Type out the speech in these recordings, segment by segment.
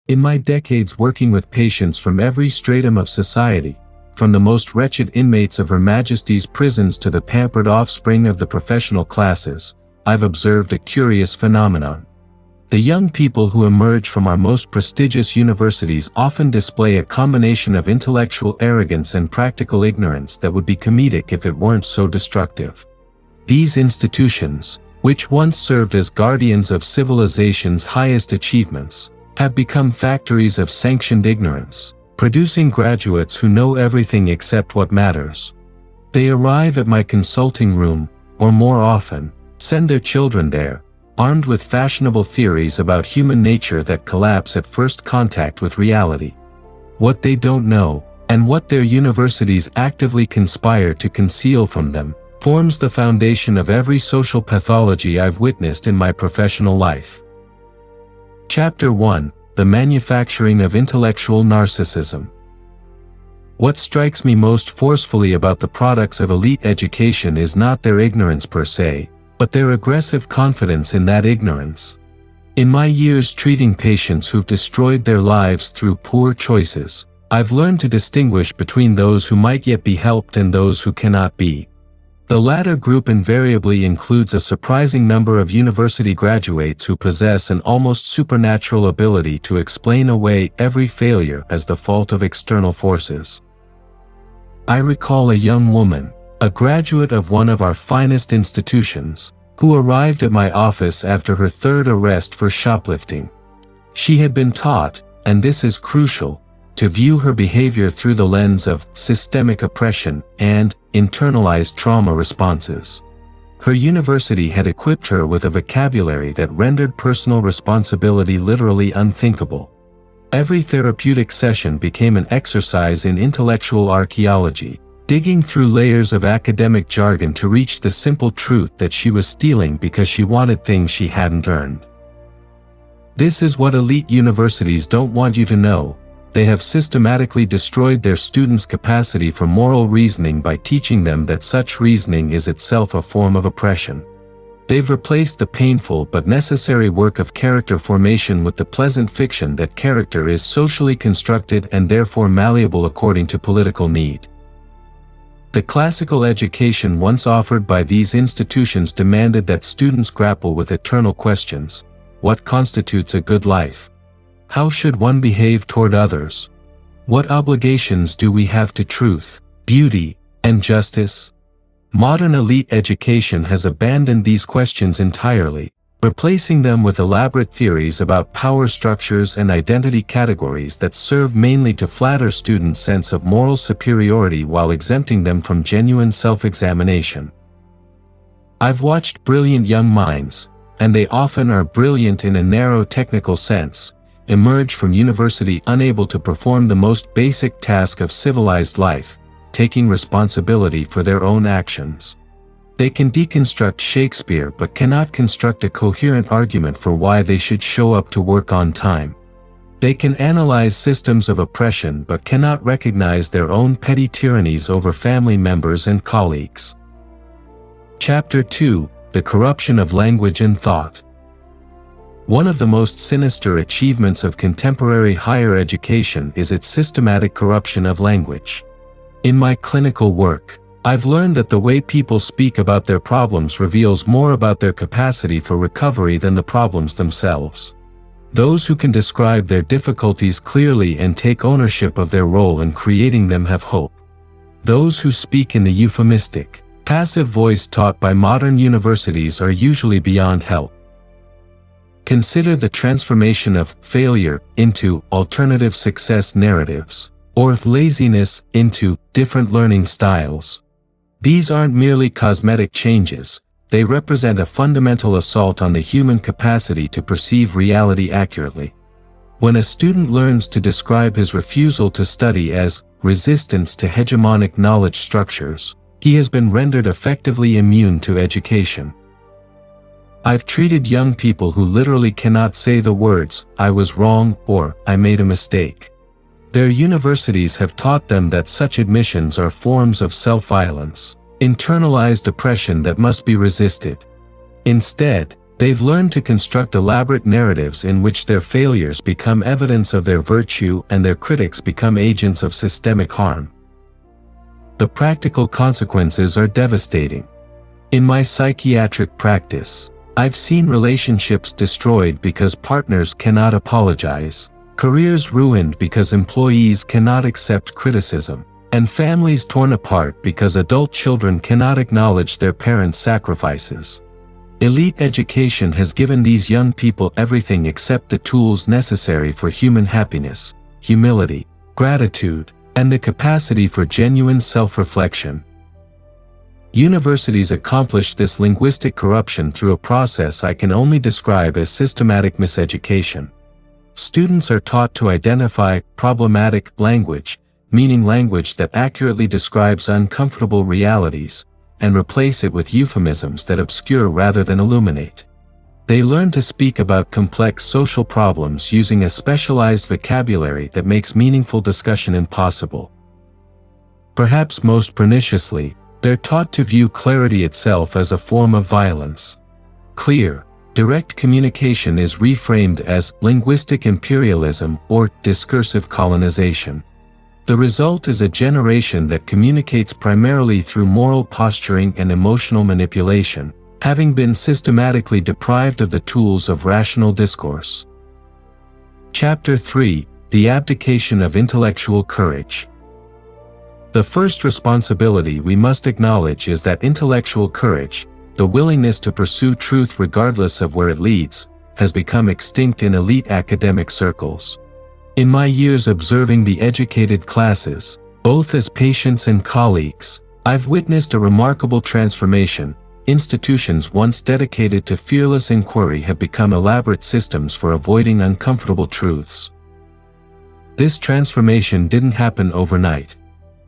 In my decades working with patients from every stratum of society, from the most wretched inmates of Her Majesty's prisons to the pampered offspring of the professional classes, I've observed a curious phenomenon. The young people who emerge from our most prestigious universities often display a combination of intellectual arrogance and practical ignorance that would be comedic if it weren't so destructive. These institutions, which once served as guardians of civilization's highest achievements, have become factories of sanctioned ignorance, producing graduates who know everything except what matters. They arrive at my consulting room, or more often, send their children there, armed with fashionable theories about human nature that collapse at first contact with reality. What they don't know, and what their universities actively conspire to conceal from them, forms the foundation of every social pathology I've witnessed in my professional life. Chapter 1: The Manufacturing of Intellectual Narcissism. What strikes me most forcefully about the products of elite education is not their ignorance per se, but their aggressive confidence in that ignorance. In my years treating patients who've destroyed their lives through poor choices, I've learned to distinguish between those who might yet be helped and those who cannot be. The latter group invariably includes a surprising number of university graduates who possess an almost supernatural ability to explain away every failure as the fault of external forces. I recall a young woman, a graduate of one of our finest institutions, who arrived at my office after her third arrest for shoplifting. She had been taught, and this is crucial, to view her behavior through the lens of systemic oppression and internalized trauma responses. Her university had equipped her with a vocabulary that rendered personal responsibility literally unthinkable. Every therapeutic session became an exercise in intellectual archaeology, digging through layers of academic jargon to reach the simple truth that she was stealing because she wanted things she hadn't earned. This is what elite universities don't want you to know. They have systematically destroyed their students' capacity for moral reasoning by teaching them that such reasoning is itself a form of oppression. They've replaced the painful but necessary work of character formation with the pleasant fiction that character is socially constructed and therefore malleable according to political need. The classical education once offered by these institutions demanded that students grapple with eternal questions. What constitutes a good life? How should one behave toward others? What obligations do we have to truth, beauty, and justice? Modern elite education has abandoned these questions entirely, replacing them with elaborate theories about power structures and identity categories that serve mainly to flatter students' sense of moral superiority while exempting them from genuine self-examination. I've watched brilliant young minds, and they often are brilliant in a narrow technical sense, emerge from university unable to perform the most basic task of civilized life, taking responsibility for their own actions. They can deconstruct Shakespeare but cannot construct a coherent argument for why they should show up to work on time. They can analyze systems of oppression but cannot recognize their own petty tyrannies over family members and colleagues. Chapter 2: The Corruption of Language and Thought. One of the most sinister achievements of contemporary higher education is its systematic corruption of language. In my clinical work, I've learned that the way people speak about their problems reveals more about their capacity for recovery than the problems themselves. Those who can describe their difficulties clearly and take ownership of their role in creating them have hope. Those who speak in the euphemistic, passive voice taught by modern universities are usually beyond help. Consider the transformation of failure into alternative success narratives, or laziness into different learning styles. These aren't merely cosmetic changes, they represent a fundamental assault on the human capacity to perceive reality accurately. When a student learns to describe his refusal to study as resistance to hegemonic knowledge structures, he has been rendered effectively immune to education. I've treated young people who literally cannot say the words, "I was wrong" or "I made a mistake." Their universities have taught them that such admissions are forms of self-violence, internalized oppression that must be resisted. Instead, They've learned to construct elaborate narratives in which their failures become evidence of their virtue and their critics become agents of systemic harm. The practical consequences are devastating. In my psychiatric practice, I've seen relationships destroyed because partners cannot apologize, careers ruined because employees cannot accept criticism, and families torn apart because adult children cannot acknowledge their parents' sacrifices. Elite education has given these young people everything except the tools necessary for human happiness, humility, gratitude, and the capacity for genuine self-reflection. Universities accomplish this linguistic corruption through a process I can only describe as systematic miseducation. Students are taught to identify problematic language, meaning language that accurately describes uncomfortable realities, and replace it with euphemisms that obscure rather than illuminate. They learn to speak about complex social problems using a specialized vocabulary that makes meaningful discussion impossible. Perhaps most perniciously, they're taught to view clarity itself as a form of violence. Clear, direct communication is reframed as linguistic imperialism or discursive colonization. The result is a generation that communicates primarily through moral posturing and emotional manipulation, having been systematically deprived of the tools of rational discourse. Chapter 3: The Abdication of Intellectual Courage. The first responsibility we must acknowledge is that intellectual courage, the willingness to pursue truth regardless of where it leads, has become extinct in elite academic circles. In my years observing the educated classes, both as patients and colleagues, I've witnessed a remarkable transformation. Institutions once dedicated to fearless inquiry have become elaborate systems for avoiding uncomfortable truths. This transformation didn't happen overnight.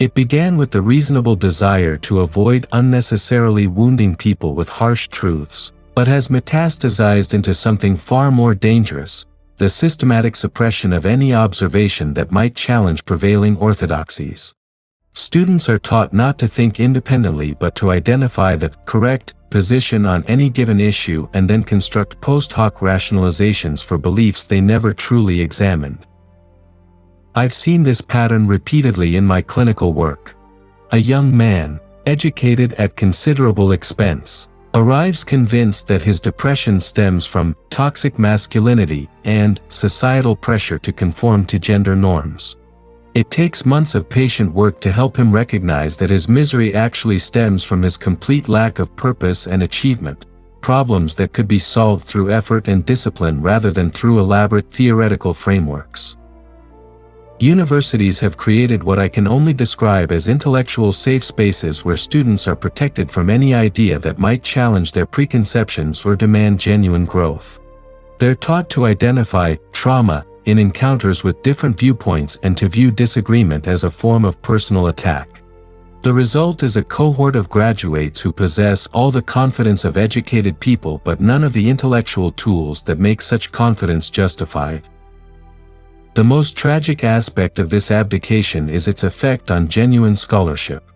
It began with the reasonable desire to avoid unnecessarily wounding people with harsh truths, but has metastasized into something far more dangerous: the systematic suppression of any observation that might challenge prevailing orthodoxies. Students are taught not to think independently but to identify the correct position on any given issue and then construct post hoc rationalizations for beliefs they never truly examined. I've seen this pattern repeatedly in my clinical work. A young man, educated at considerable expense, arrives convinced that his depression stems from toxic masculinity and societal pressure to conform to gender norms. It takes months of patient work to help him recognize that his misery actually stems from his complete lack of purpose and achievement, problems that could be solved through effort and discipline rather than through elaborate theoretical frameworks. Universities have created what I can only describe as intellectual safe spaces where students are protected from any idea that might challenge their preconceptions or demand genuine growth. They're taught to identify trauma in encounters with different viewpoints and to view disagreement as a form of personal attack. The result is a cohort of graduates who possess all the confidence of educated people but none of the intellectual tools that make such confidence justified. The most tragic aspect of this abdication is its effect on genuine scholarship.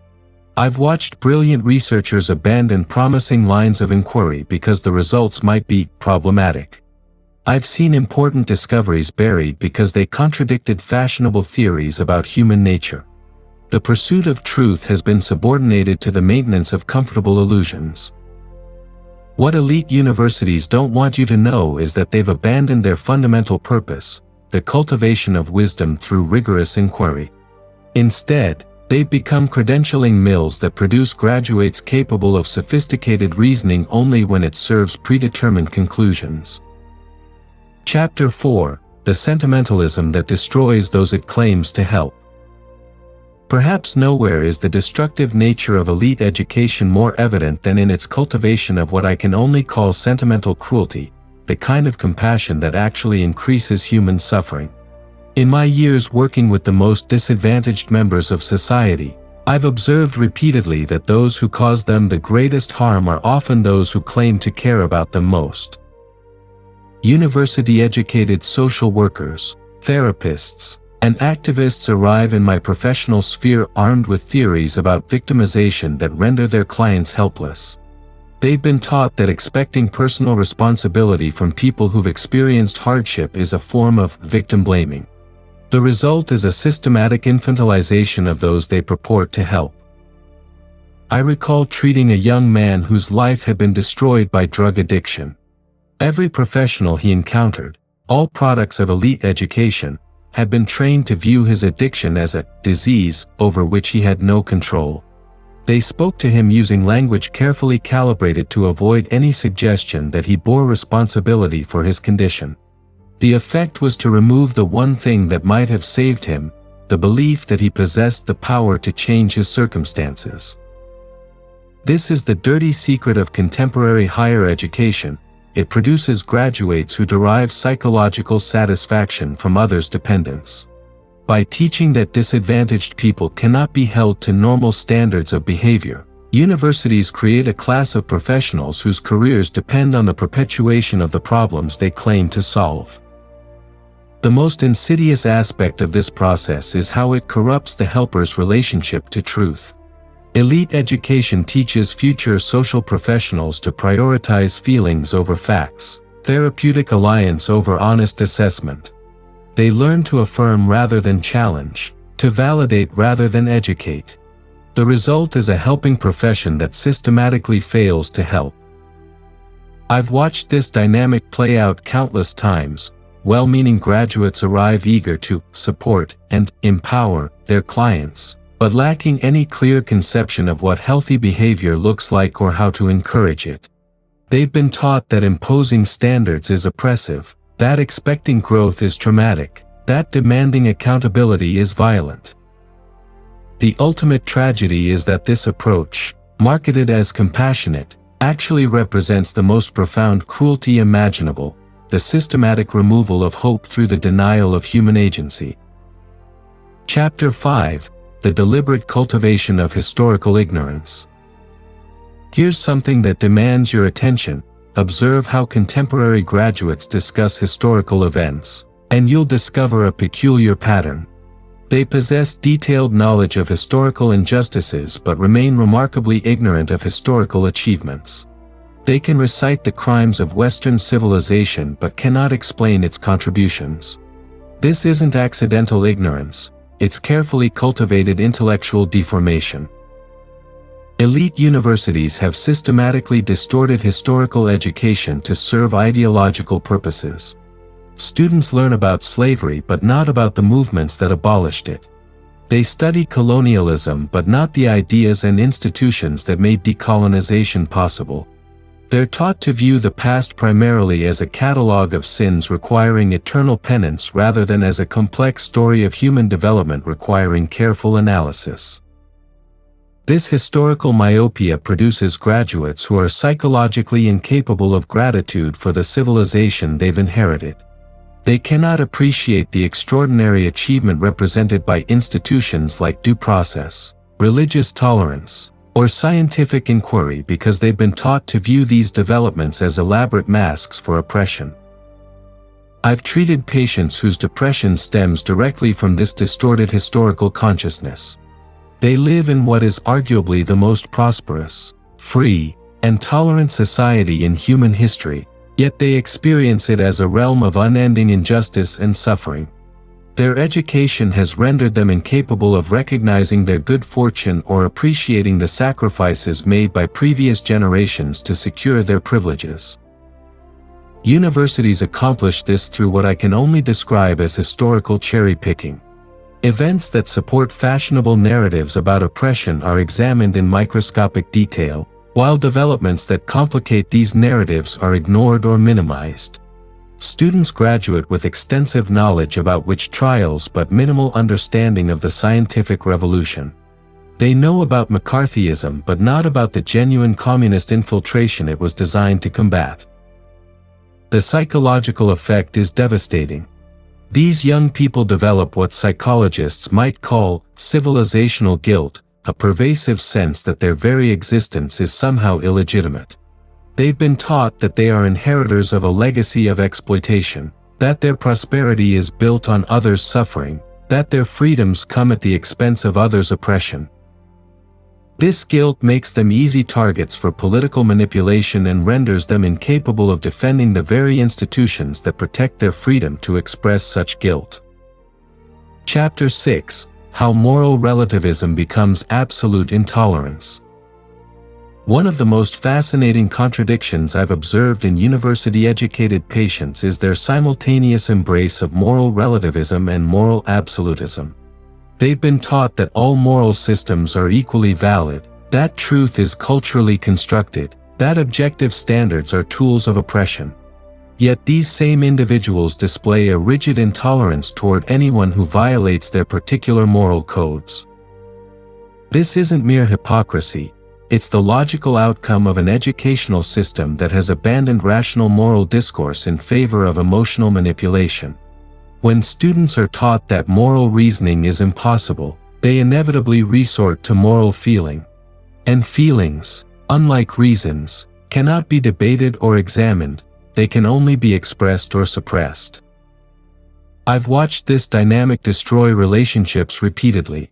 I've watched brilliant researchers abandon promising lines of inquiry because the results might be problematic. I've seen important discoveries buried because they contradicted fashionable theories about human nature. The pursuit of truth has been subordinated to the maintenance of comfortable illusions. What elite universities don't want you to know is that they've abandoned their fundamental purpose, the cultivation of wisdom through rigorous inquiry. Instead, they've become credentialing mills that produce graduates capable of sophisticated reasoning only when it serves predetermined conclusions. Chapter 4: The Sentimentalism That Destroys Those It Claims to Help. Perhaps nowhere is the destructive nature of elite education more evident than in its cultivation of what I can only call sentimental cruelty, the kind of compassion that actually increases human suffering. In my years working with the most disadvantaged members of society, I've observed repeatedly that those who cause them the greatest harm are often those who claim to care about them most. University-educated social workers, therapists, and activists arrive in my professional sphere armed with theories about victimization that render their clients helpless. They've been taught that expecting personal responsibility from people who've experienced hardship is a form of victim blaming. The result is a systematic infantilization of those they purport to help. I recall treating a young man whose life had been destroyed by drug addiction. Every professional he encountered, all products of elite education, had been trained to view his addiction as a disease over which he had no control. They spoke to him using language carefully calibrated to avoid any suggestion that he bore responsibility for his condition. The effect was to remove the one thing that might have saved him, the belief that he possessed the power to change his circumstances. This is the dirty secret of contemporary higher education. It produces graduates who derive psychological satisfaction from others' dependence. By teaching that disadvantaged people cannot be held to normal standards of behavior, universities create a class of professionals whose careers depend on the perpetuation of the problems they claim to solve. The most insidious aspect of this process is how it corrupts the helper's relationship to truth. Elite education teaches future social professionals to prioritize feelings over facts, therapeutic alliance over honest assessment. They learn to affirm rather than challenge, to validate rather than educate. The result is a helping profession that systematically fails to help. I've watched this dynamic play out countless times. Well-meaning graduates arrive eager to support and empower their clients, but lacking any clear conception of what healthy behavior looks like or how to encourage it. They've been taught that imposing standards is oppressive, that expecting growth is traumatic, that demanding accountability is violent. The ultimate tragedy is that this approach, marketed as compassionate, actually represents the most profound cruelty imaginable, the systematic removal of hope through the denial of human agency. Chapter 5: The deliberate cultivation of historical ignorance. Here's something that demands your attention. Observe how contemporary graduates discuss historical events, and you'll discover a peculiar pattern. They possess detailed knowledge of historical injustices but remain remarkably ignorant of historical achievements. They can recite the crimes of Western civilization but cannot explain its contributions. This isn't accidental ignorance, it's carefully cultivated intellectual deformation. Elite universities have systematically distorted historical education to serve ideological purposes. Students learn about slavery but not about the movements that abolished it. They study colonialism but not the ideas and institutions that made decolonization possible. They're taught to view the past primarily as a catalog of sins requiring eternal penance rather than as a complex story of human development requiring careful analysis. This historical myopia produces graduates who are psychologically incapable of gratitude for the civilization they've inherited. They cannot appreciate the extraordinary achievement represented by institutions like due process, religious tolerance, or scientific inquiry because they've been taught to view these developments as elaborate masks for oppression. I've treated patients whose depression stems directly from this distorted historical consciousness. They live in what is arguably the most prosperous, free, and tolerant society in human history, yet they experience it as a realm of unending injustice and suffering. Their education has rendered them incapable of recognizing their good fortune or appreciating the sacrifices made by previous generations to secure their privileges. Universities accomplish this through what I can only describe as historical cherry-picking. Events that support fashionable narratives about oppression are examined in microscopic detail, while developments that complicate these narratives are ignored or minimized. Students graduate with extensive knowledge about witch trials but minimal understanding of the scientific revolution. They know about McCarthyism but not about the genuine communist infiltration it was designed to combat. The psychological effect is devastating. These young people develop what psychologists might call civilizational guilt, a pervasive sense that their very existence is somehow illegitimate. They've been taught that they are inheritors of a legacy of exploitation, that their prosperity is built on others' suffering, that their freedoms come at the expense of others' oppression. This guilt makes them easy targets for political manipulation and renders them incapable of defending the very institutions that protect their freedom to express such guilt. Chapter 6: How Moral Relativism Becomes Absolute Intolerance. One of the most fascinating contradictions I've observed in university-educated patients is their simultaneous embrace of moral relativism and moral absolutism. They've been taught that all moral systems are equally valid, that truth is culturally constructed, that objective standards are tools of oppression. Yet these same individuals display a rigid intolerance toward anyone who violates their particular moral codes. This isn't mere hypocrisy, it's the logical outcome of an educational system that has abandoned rational moral discourse in favor of emotional manipulation. When students are taught that moral reasoning is impossible, they inevitably resort to moral feeling. And feelings, unlike reasons, cannot be debated or examined, they can only be expressed or suppressed. I've watched this dynamic destroy relationships repeatedly.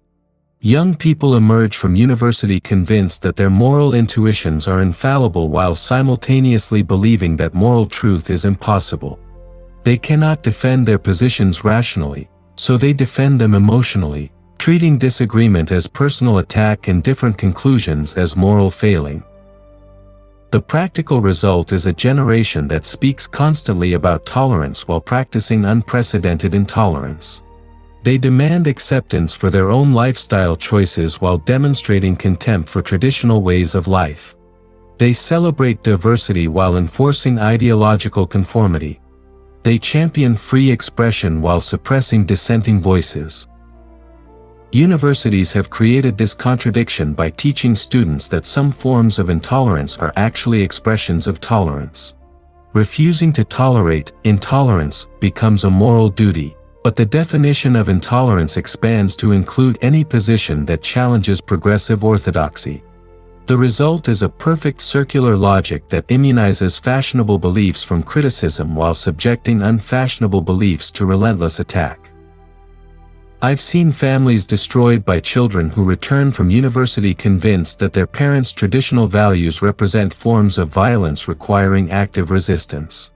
Young people emerge from university convinced that their moral intuitions are infallible while simultaneously believing that moral truth is impossible. They cannot defend their positions rationally, so they defend them emotionally, treating disagreement as personal attack and different conclusions as moral failing. The practical result is a generation that speaks constantly about tolerance while practicing unprecedented intolerance. They demand acceptance for their own lifestyle choices while demonstrating contempt for traditional ways of life. They celebrate diversity while enforcing ideological conformity. They champion free expression while suppressing dissenting voices. Universities have created this contradiction by teaching students that some forms of intolerance are actually expressions of tolerance. Refusing to tolerate intolerance becomes a moral duty, but the definition of intolerance expands to include any position that challenges progressive orthodoxy. The result is a perfect circular logic that immunizes fashionable beliefs from criticism while subjecting unfashionable beliefs to relentless attack. I've seen families destroyed by children who return from university convinced that their parents' traditional values represent forms of violence requiring active resistance.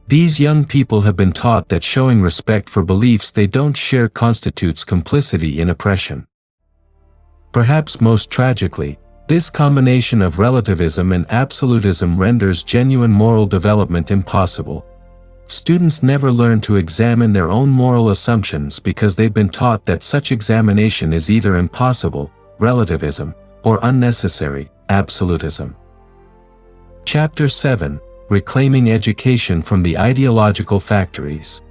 These young people have been taught that showing respect for beliefs they don't share constitutes complicity in oppression. Perhaps most tragically, this combination of relativism and absolutism renders genuine moral development impossible. Students never learn to examine their own moral assumptions because they've been taught that such examination is either impossible, relativism, or unnecessary, absolutism. Chapter 7: Reclaiming Education from the Ideological Factories.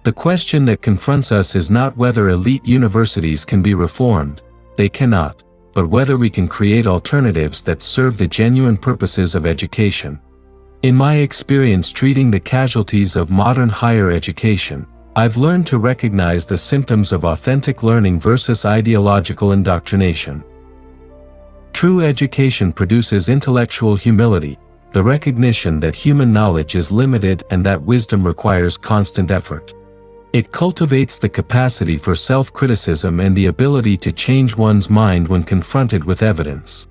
The question that confronts us is not whether elite universities can be reformed, they cannot, but whether we can create alternatives that serve the genuine purposes of education. In my experience treating the casualties of modern higher education, I've learned to recognize the symptoms of authentic learning versus ideological indoctrination. True education produces intellectual humility, the recognition that human knowledge is limited and that wisdom requires constant effort. It cultivates the capacity for self-criticism and the ability to change one's mind when confronted with evidence.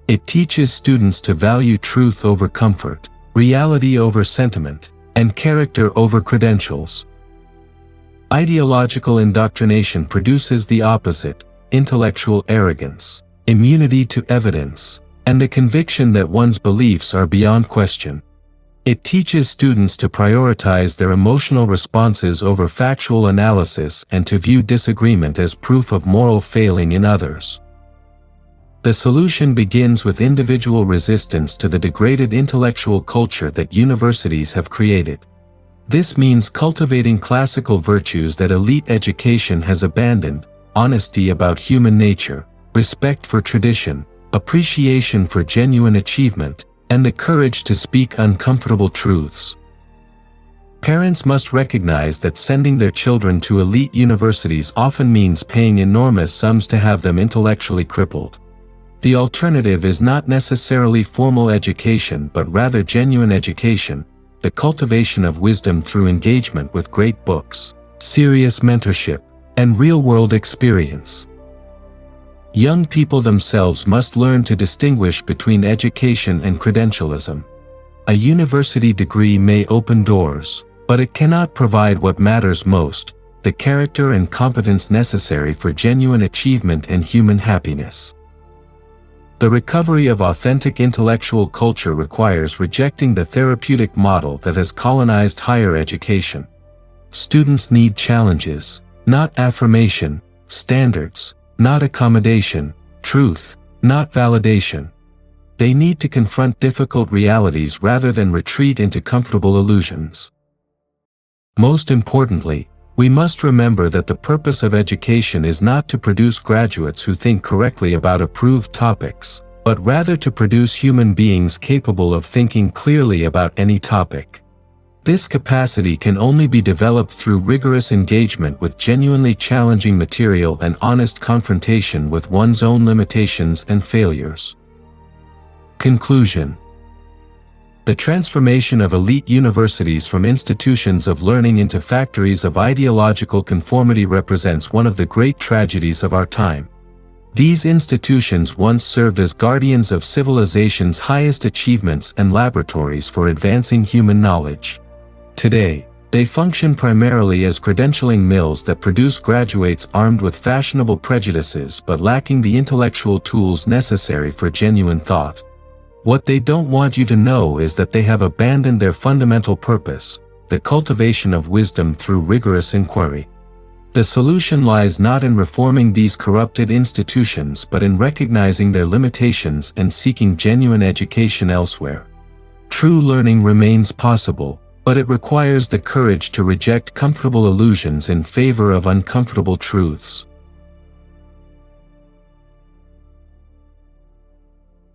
It teaches students to value truth over comfort, reality over sentiment, and character over credentials. Ideological indoctrination produces the opposite: intellectual arrogance, immunity to evidence, and the conviction that one's beliefs are beyond question. It teaches students to prioritize their emotional responses over factual analysis and to view disagreement as proof of moral failing in others. The solution begins with individual resistance to the degraded intellectual culture that universities have created. This means cultivating classical virtues that elite education has abandoned: honesty about human nature, respect for tradition, appreciation for genuine achievement, and the courage to speak uncomfortable truths. Parents must recognize that sending their children to elite universities often means paying enormous sums to have them intellectually crippled. The alternative is not necessarily formal education but rather genuine education, the cultivation of wisdom through engagement with great books, serious mentorship, and real-world experience. Young people themselves must learn to distinguish between education and credentialism. A university degree may open doors, but it cannot provide what matters most, the character and competence necessary for genuine achievement and human happiness. The recovery of authentic intellectual culture requires rejecting the therapeutic model that has colonized higher education. Students need challenges, not affirmation, standards, not accommodation, truth, not validation. They need to confront difficult realities rather than retreat into comfortable illusions. Most importantly, we must remember that the purpose of education is not to produce graduates who think correctly about approved topics, but rather to produce human beings capable of thinking clearly about any topic. This capacity can only be developed through rigorous engagement with genuinely challenging material and honest confrontation with one's own limitations and failures. Conclusion. The transformation of elite universities from institutions of learning into factories of ideological conformity represents one of the great tragedies of our time. These institutions once served as guardians of civilization's highest achievements and laboratories for advancing human knowledge. Today, they function primarily as credentialing mills that produce graduates armed with fashionable prejudices but lacking the intellectual tools necessary for genuine thought. What they don't want you to know is that they have abandoned their fundamental purpose, the cultivation of wisdom through rigorous inquiry. The solution lies not in reforming these corrupted institutions but in recognizing their limitations and seeking genuine education elsewhere. True learning remains possible, but it requires the courage to reject comfortable illusions in favor of uncomfortable truths.